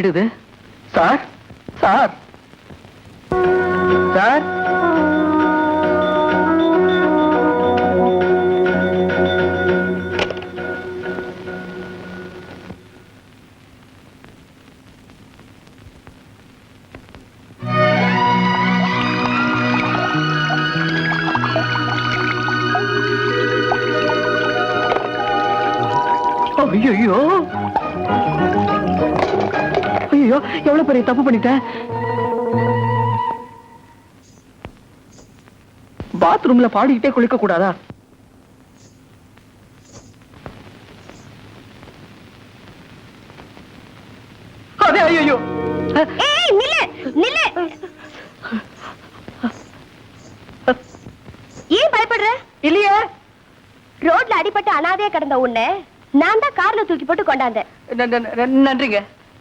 வீடு இது? Sir sir sir, ஐயோ ஐயோ, எவ்வளவு பெரிய தப்பு பண்ணிட்டேன். பாத்ரூம்ல பாடிக்கிட்டே குளிக்க கூடாதா? அதே ஐயோ. ஏய் நில்லு நில்லு. ஏன் பயப்படுற? இல்லையே. ரோட்ல அடிபட்டு அனாதையா கிடந்த உன்னை நான் தான் கார்ல தூக்கி போட்டு கொண்டாந்தேன். நன்றிங்க.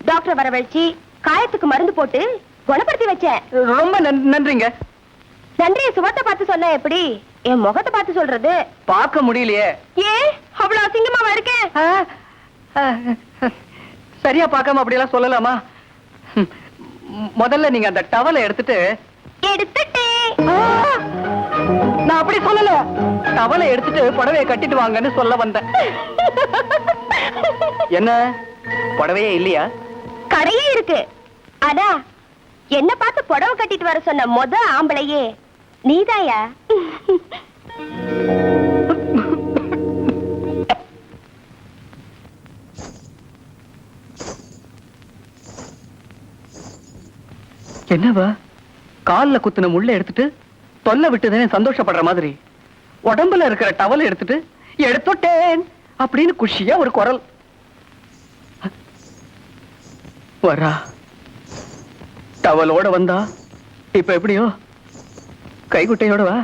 டாக்டர் வரவழைச்சு காயத்துக்கு மருந்து போட்டு குணப்படுத்தி வச்சேன். ரொம்ப நன்றிங்க. நன்றிய சுகத்தை பார்த்து சொன்ன எப்படி என் முகத்தை பார்த்து சொல்றது? பார்க்க முடியலையே. ஏன் அவ்வளவு அசிங்கமாவா இருக்கேன்? சரியா பார்க்காம அப்படியெல்லாம் சொல்லலாமா? முதல்ல நீங்க அந்த டவலை எடுத்துட்டேன். நான் அப்படி சொல்லல. டவலை எடுத்துட்டு புடவையை கட்டிட்டு வாங்கன்னு சொல்ல வந்தேன். என்ன புடவையே இல்லையா? கடையே இருக்கு. ஆனா என்ன பார்த்து புடவை கட்டிட்டு வர சொன்ன முத ஆம்பளையே நீதாயா? என்னவா கால்ல குத்துன முள்ள எடுத்துட்டு தொல்லை விட்டுதானே சந்தோஷப்படுற மாதிரி உடம்புல இருக்கிற டவலை எடுத்துட்டு எடுத்துட்டேன் அப்படின்னு குஷியா ஒரு குரல் வரா. டவலோட வந்தா இப்ப எப்படியோ கைகுட்டையோட வா.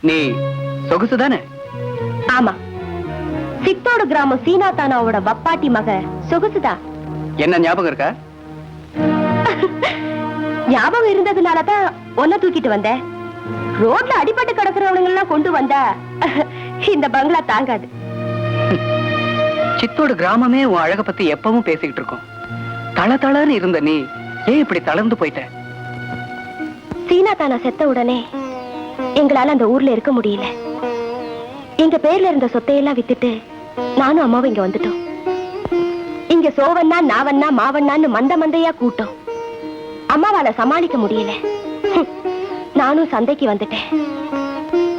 நீ சொகுசுதானே? ஆமா, சித்தோடு கிராமம் சீனாத்தானாவோட வப்பாட்டி மக சொகுசுதா. என்ன ஞாபகம் இருக்கா? ஞாபகம் இருந்ததுனாலதான் ஒன்ன தூக்கிட்டு வந்தேன். ரோட்ல அடிபட்டு கிடக்குறவங்க எல்லாம் கொண்டு வந்தா இந்த பங்களா தாங்காது. சித்தோடு கிராமமே உன் அழக பத்தி எப்பவும் பேசிக்கிட்டு இருக்கோம். தள தளன்னு இருந்த நீ ஏன் இப்படி தளர்ந்து போயிட்ட? சீனாத்தானா செத்த உடனே எங்களால அந்த ஊர்ல இருக்க முடியல. எங்க பேர்ல இருந்த சொத்தையெல்லாம் வித்துட்டு நானும் அம்மாவும் இங்க வந்துட்டோம். இங்க சோவண்ணா நாவண்ணா மாவண்ணான்னு மந்த மந்தையா கூட்டம். அம்மாவால சமாளிக்க முடியல. நானும் சந்தைக்கு வந்துட்டேன்.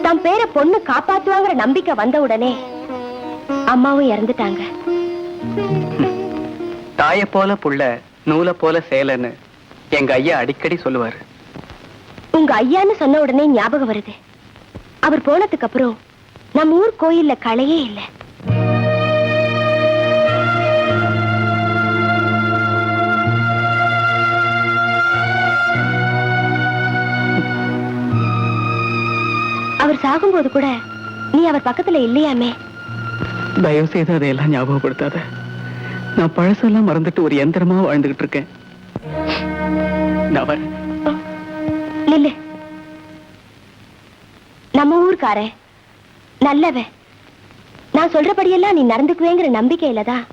தம் பேரை பொண்ணு காப்பாத்துவாங்கிற நம்பிக்கை வந்த உடனே அம்மாவும் இறந்துட்டாங்க. தாய போல புள்ள நூல போல சேலன்னு எங்க ஐயா அடிக்கடி சொல்லுவாரு. உங்க ஐயான்னு சொன்ன உடனே ஞாபகம் வருது. அவர் போனதுக்கு அப்புறம் நம்ம ஊர் கோயில்ல களையே இல்லை. சாகும்போது கூட நீ அவர் பக்கத்துல இல்லையாமே. தயவு செய்து அதையெல்லாம் ஞாபகப்படுத்தாத. நான் பழசெல்லாம் மறந்துட்டு ஒரு எந்திரமா வாழ்ந்துகிட்டு இருக்கேன். நான் வரேன். நில்லு. நம்ம ஊர்க்காரன் நல்லவன். நான் சொல்றபடியெல்லாம் நீ நடந்துக்குவேங்கிற நம்பிக்கையில தான்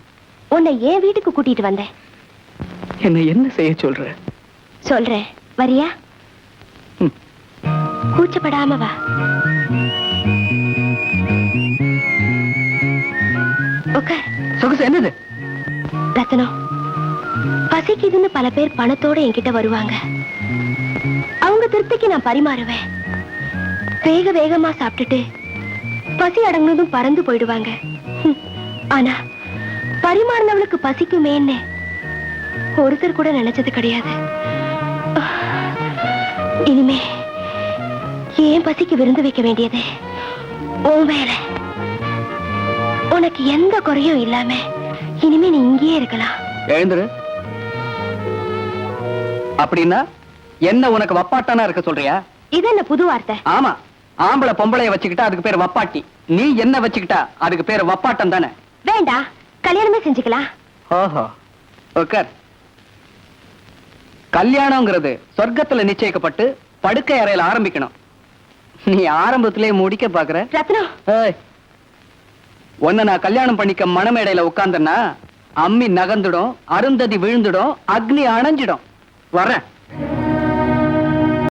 உன்னை என் வீட்டுக்கு கூட்டிட்டு வந்தேன். என்ன என்ன செய்ய சொல்ற? சொல்றேன், வரியா? ம். கூச்சப்படாம வா. உட்கார். சொகுசு என்னது? ரத்னம், பசிக்குதுன்னு பல பேர் பணத்தோட என்கிட்ட வருவாங்க. அவங்க திருப்திக்கு நான் பரிமாறுவேன். வேக வேகமா சாப்பிட்டுட்டு பசி அடங்கினதும் பறந்து போயிடுவாங்க. ஆனா பரிமாறினவளுக்கு பசிக்குமேன்னு ஒருத்தர் கூட நினைச்சது கிடையாது. இனிமே ஏன் பசிக்கு விருந்து வைக்க வேண்டியது உன் வேலை. உனக்கு எந்த குறையும் இல்லாம இனிமே நீ இங்கேயே இருக்கலாம். எழுந்துரு. அப்படின்னா என்ன உனக்கு வப்பாட்டானா இருக்க சொல்றியா? இது என்ன புது வார்த்தை? ஆமா, ஆம்பளை பொம்பளைய வச்சுக்கிட்டா அதுக்கு பேர் வப்பாட்டி. நீ என்ன வச்சுக்கிட்டா அதுக்கு பேர் வப்பாட்டம் தானே. வேண்டாம், கல்யாணமே செஞ்சுக்கலாம். ஓஹோ, உட்கார். கல்யாணம்ங்கிறது சொர்க்கத்துல நிச்சயிக்கப்பட்டு படுக்கை அறையில ஆரம்பிக்கணும். நீ ஆரம்பத்திலே முடிக்க பாக்குற. ரத்னம், ஏய், உன்னை நான் கல்யாணம் பண்ணிக்க மணமேடையில உட்கார்ந்தேன்னா அம்மி நகர்ந்துடும், அருந்ததி விழுந்துடும், அக்னி அணைஞ்சிடும். வரேன்.